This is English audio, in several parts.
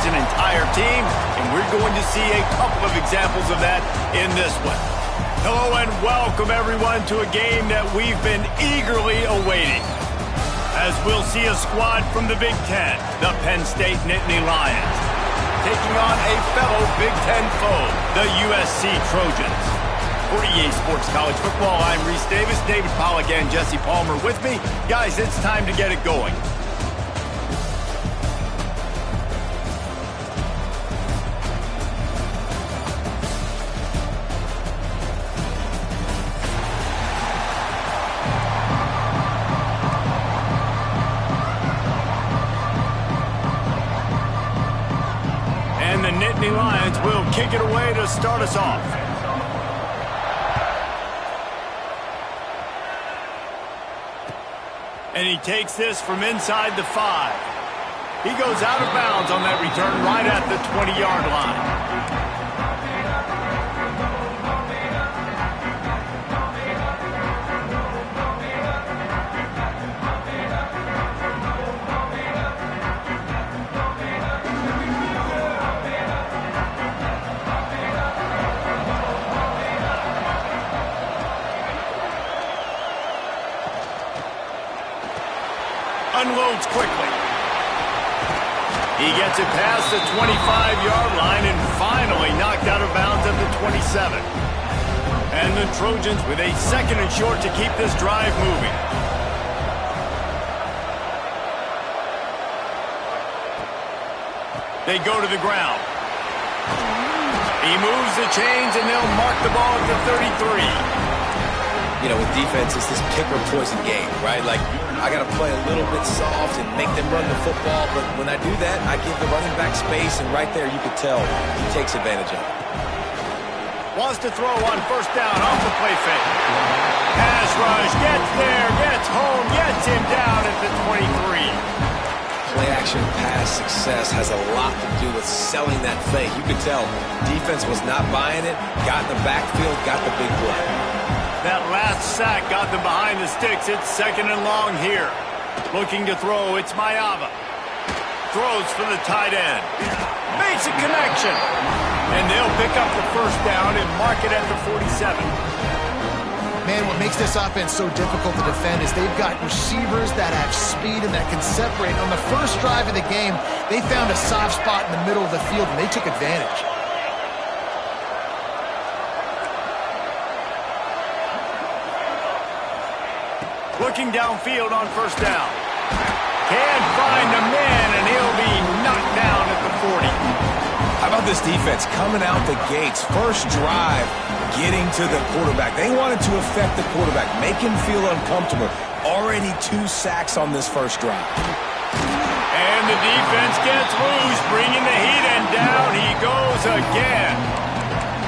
motivates an entire team, and we're going to see a couple of examples of that in this one. Hello and welcome, everyone, to a game that we've been eagerly awaiting. As we'll see a squad from the Big Ten, the Penn State Nittany Lions, taking on a fellow Big Ten foe, the USC Trojans. For EA Sports College Football, I'm Reese Davis, David Pollack, and Jesse Palmer with me. Guys, it's time to get it going. And the Nittany Lions will kick it away to start us off. And he takes this from inside the 5. He goes out of bounds on that return right at the 20-yard line. Unloads quickly. He gets it past the 25-yard line and finally knocked out of bounds at the 27. And the Trojans with a second and short to keep this drive moving. They go to the ground. He moves the chains and they'll mark the ball at the 33. You know, with defense, it's this pick or poison game, right? Like, I got to play a little bit soft and make them run the football, but when I do that, I give the running back space, and right there you can tell he takes advantage of it. Wants to throw on first down off the play fake. Pass rush, gets there, gets home, gets him down at the 23. Play action pass success has a lot to do with selling that fake. You could tell defense was not buying it, got in the backfield, got the big play. That last sack got them behind the sticks. It's second and long here. Looking to throw, it's Maiava. Throws for the tight end. Makes a connection. And they'll pick up the first down and mark it at the 47. Man, what makes this offense so difficult to defend is they've got receivers that have speed and that can separate. On the first drive of the game, they found a soft spot in the middle of the field, and they took advantage. Looking downfield on first down. Can't find a man, and he'll be knocked down at the 40. How about this defense coming out the gates? First drive, getting to the quarterback. They wanted to affect the quarterback, make him feel uncomfortable. Already 2 sacks on this first drive. And the defense gets loose, bringing the heat, and down he goes again.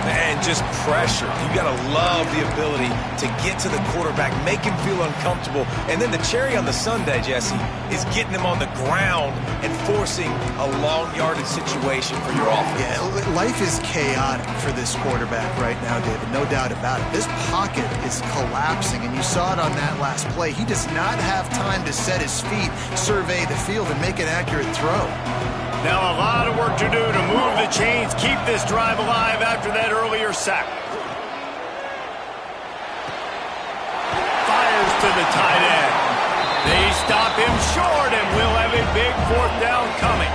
Man, just pressure. You got to love the ability to get to the quarterback, make him feel uncomfortable. And then the cherry on the sundae, Jesse, is getting him on the ground and forcing a long yardage situation for your offense. Yeah, life is chaotic for this quarterback right now, David, no doubt about it. This pocket is collapsing, and you saw it on that last play. He does not have time to set his feet, survey the field, and make an accurate throw. Now a lot of work to do to move the chains, keep this drive alive after that earlier sack. Fires to the tight end. They stop him short, and we'll have a big fourth down coming.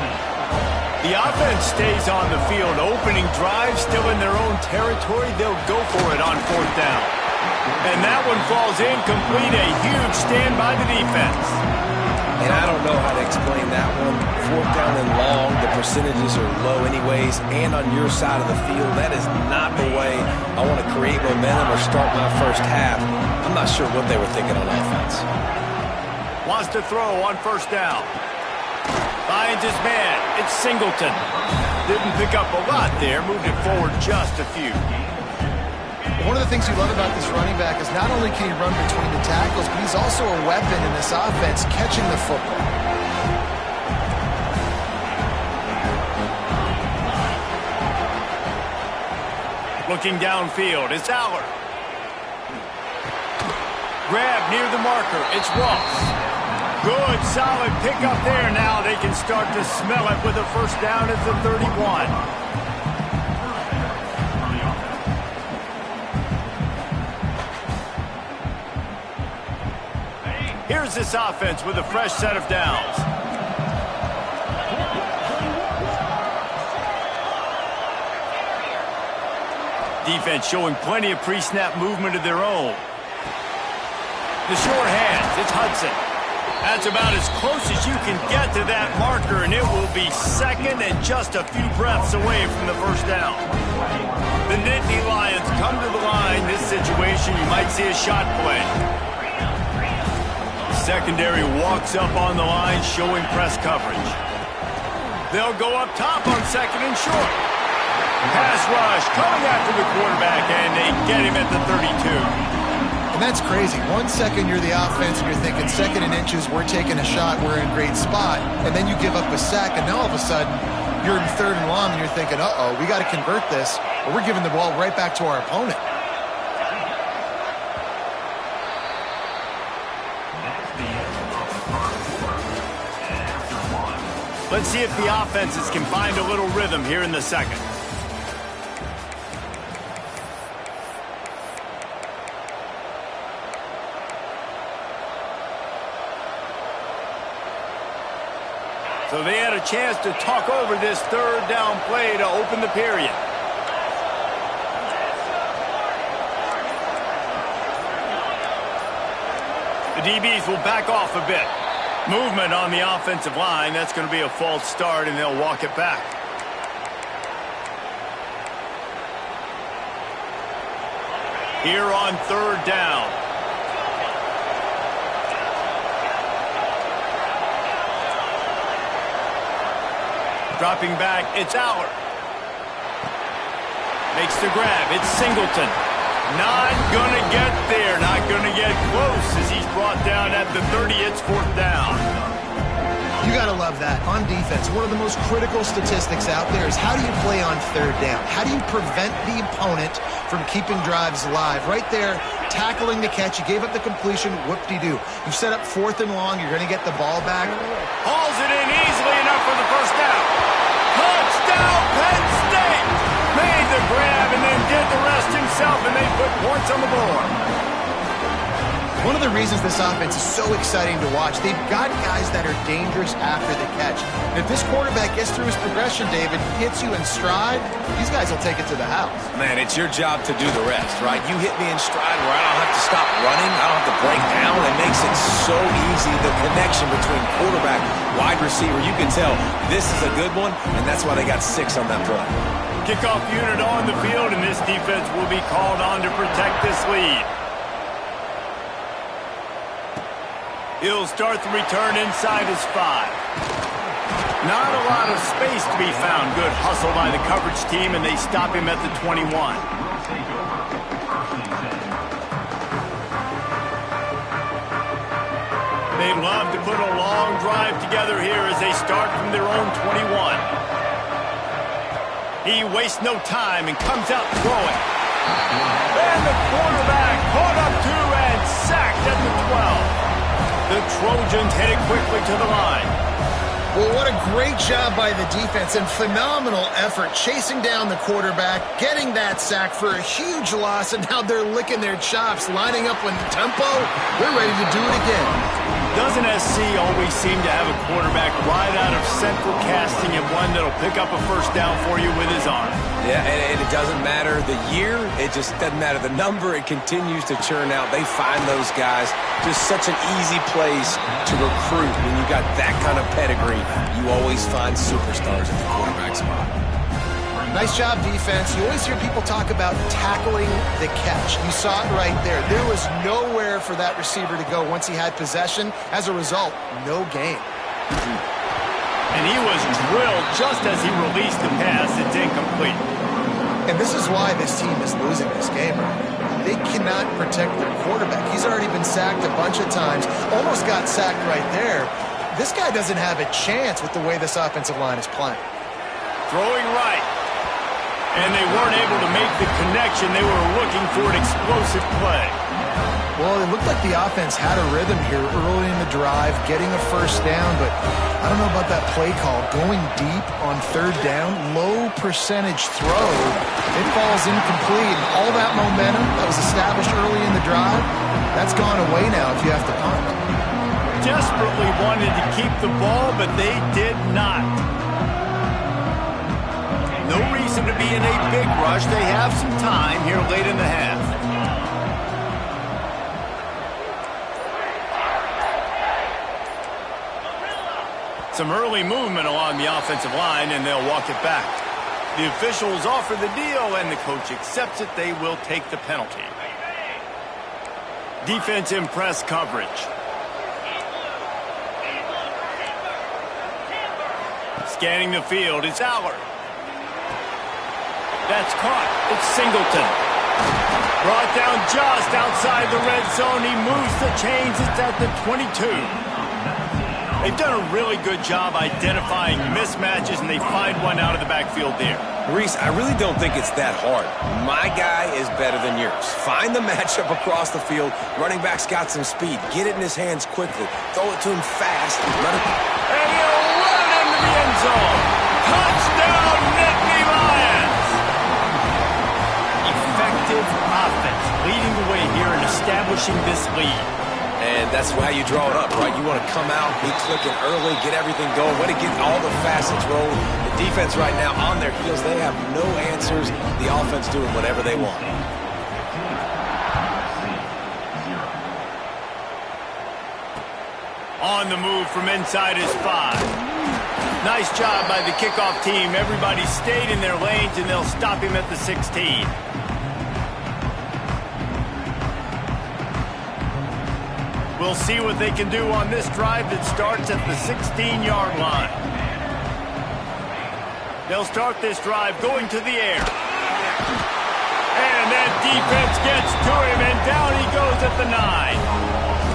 The offense stays on the field. Opening drive, still in their own territory. They'll go for it on fourth down. And that one falls incomplete. A huge stand by the defense. And I don't know how to explain that one. Fourth down and long, the percentages are low anyways, and on your side of the field, that is not the way I want to create momentum or start my first half. I'm not sure what they were thinking on offense. Wants to throw on first down. Finds his man. It's Singleton. Didn't pick up a lot there. Moved it forward just a few. One of the things you love about this running back is not only can he run between the tackles, but he's also a weapon in this offense, catching the football. Looking downfield, it's Allard. Grab near the marker, it's Ross. Good, solid pickup there. Now they can start to smell it with a first down at the 31. Here's this offense with a fresh set of downs. Defense showing plenty of pre-snap movement of their own. The short hands, it's Hudson. That's about as close as you can get to that marker, and it will be second and just a few breaths away from the first down. The Nittany Lions come to the line. This situation, you might see a shot play. Secondary walks up on the line, showing press coverage. They'll go up top on second and short. Pass rush coming after the quarterback, and they get him at the 32. And that's crazy. 1 second you're the offense, and you're thinking second and inches, we're taking a shot, we're in a great spot. And then you give up a sack, and now all of a sudden, you're in third and long, and you're thinking, uh-oh, we got to convert this, or we're giving the ball right back to our opponent. Let's see if the offenses can find a little rhythm here in the second. So they had a chance to talk over this third down play to open the period. The DBs will back off a bit. Movement on the offensive line. That's going to be a false start, and they'll walk it back. Here on third down. Dropping back, it's Aller. Makes the grab, it's Singleton. Not gonna get there, not gonna get close as he's brought down at the 30, it's fourth down. You gotta love that. On defense, one of the most critical statistics out there is how do you play on third down? How do you prevent the opponent from keeping drives alive? Right there, tackling the catch, you gave up the completion, whoop-de-doo. You set up fourth and long, you're gonna get the ball back. Hauls it in easily enough for the first down. Touchdown, Penn State! Made the grab and then did the rest himself, and they put points on the board. One of the reasons this offense is so exciting to watch, they've got guys that are dangerous after the catch. And if this quarterback gets through his progression, David, hits you in stride, these guys will take it to the house. Man, it's your job to do the rest, right? You hit me in stride where I don't have to stop running, I don't have to break down. It makes it so easy, the connection between quarterback, wide receiver. You can tell this is a good one, and that's why they got 6 on that play. Kickoff unit on the field, and this defense will be called on to protect this lead. He'll start the return inside his 5. Not a lot of space to be found. Good hustle by the coverage team, and they stop him at the 21. They love to put a long drive together here as they start from their own 21. He wastes no time and comes out throwing. And the quarterback caught up to and sacked at the 12. The Trojans headed quickly to the line. Well, what a great job by the defense and phenomenal effort chasing down the quarterback, getting that sack for a huge loss, and now they're licking their chops, lining up with the tempo. They're ready to do it again. Doesn't SC always seem to have a quarterback right out of central casting and one that'll pick up a first down for you with his arm? Yeah, and it doesn't matter the year. It just doesn't matter the number. It continues to churn out. They find those guys. Just such an easy place to recruit. When you got that kind of pedigree, you always find superstars at the quarterback spot. Nice job, defense. You always hear people talk about tackling the catch. You saw it right there. There was nowhere for that receiver to go once he had possession. As a result, no gain. And he was drilled just as he released the pass. It's incomplete. And this is why this team is losing this game right now. They cannot protect their quarterback. He's already been sacked a bunch of times. Almost got sacked right there. This guy doesn't have a chance with the way this offensive line is playing. Throwing right. And they weren't able to make the connection. They were looking for an explosive play. Well, it looked like the offense had a rhythm here early in the drive, getting a first down, but I don't know about that play call. Going deep on third down, low percentage throw, it falls incomplete. And all that momentum that was established early in the drive, that's gone away now if you have to punt. Desperately wanted to keep the ball, but they did not. No reason to be in a big rush. They have some time here late in the half. Some early movement along the offensive line, and they'll walk it back. The officials offer the deal, and the coach accepts it. They will take the penalty. Defense in press coverage. Scanning the field, it's Allard. That's caught. It's Singleton. Brought down just outside the red zone. He moves the chains. It's at the 22. They've done a really good job identifying mismatches, and they find one out of the backfield there. Reese, I really don't think it's that hard. My guy is better than yours. Find the matchup across the field. Running back's got some speed. Get it in his hands quickly. Throw it to him fast. And he'll run it into the end zone. Touchdown, Nittany Lions! Effective offense, leading the way here and establishing this lead. And that's how you draw it up, right? You want to come out, be clicking early, get everything going, want to get all the facets rolling. The defense right now on their heels, they have no answers. The offense doing whatever they want. On the move from inside his 5. Nice job by the kickoff team. Everybody stayed in their lanes, and they'll stop him at the 16. We'll see what they can do on this drive that starts at the 16-yard line. They'll start this drive going to the air. And that defense gets to him, and down he goes at the 9.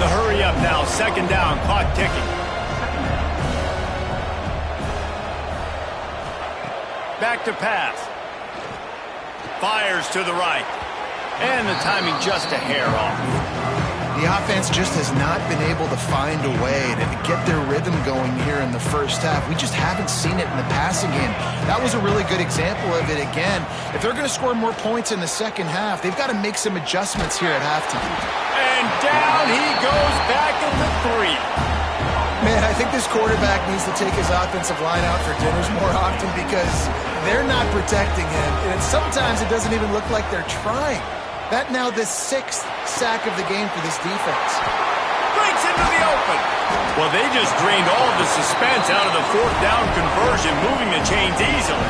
The hurry up now, second down, clock ticking. Back to pass. Fires to the right. And the timing just a hair off. The offense just has not been able to find a way to get their rhythm going here in the first half. We just haven't seen it in the passing game. That was a really good example of it again. If they're going to score more points in the second half, they've got to make some adjustments here at halftime. And down he goes back at the 3. Man, I think this quarterback needs to take his offensive line out for dinners more often because they're not protecting him. And sometimes it doesn't even look like they're trying. That now the 6th sack of the game for this defense. Breaks into the open. Well, they just drained all of the suspense out of the 4th down conversion, moving the chains easily.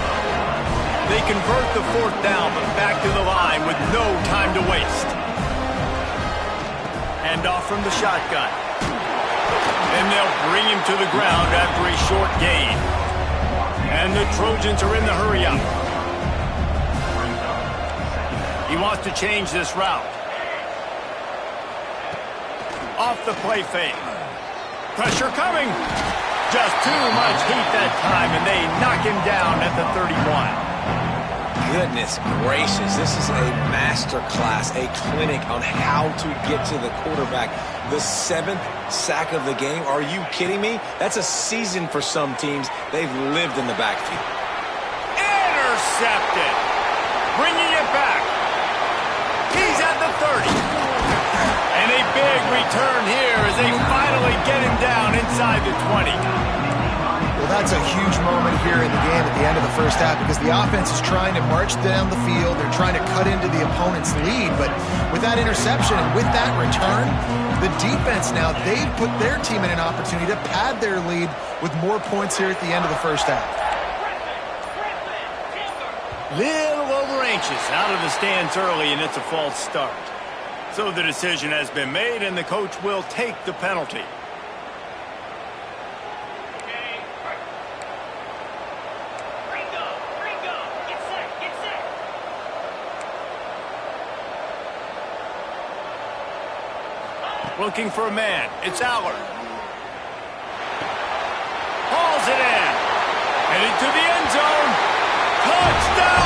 They convert the 4th down, but back to the line with no time to waste. Hand off from the shotgun. And they'll bring him to the ground after a short gain. And the Trojans are in the hurry-up. He wants to change this route. Off the play fake. Pressure coming. Just too much heat that time, and they knock him down at the 31. Goodness gracious, this is a master class, a clinic on how to get to the quarterback. The 7th sack of the game. Are you kidding me? That's a season for some teams. They've lived in the backfield. Intercepted. Bringing it back. He's at the 30. And a big return here as they finally get him down inside the 20. Well, that's a huge moment here in the game at the end of the first half because the offense is trying to march down the field. They're trying to cut into the opponent's lead. But with that interception and with that return, the defense now, they've put their team in an opportunity to pad their lead with more points here at the end of the first half. Little over anxious out of the stands early, and it's a false start. So the decision has been made, and the coach will take the penalty. Looking for a man. It's Allard. Hauls it in. Headed to the end zone. Touchdown!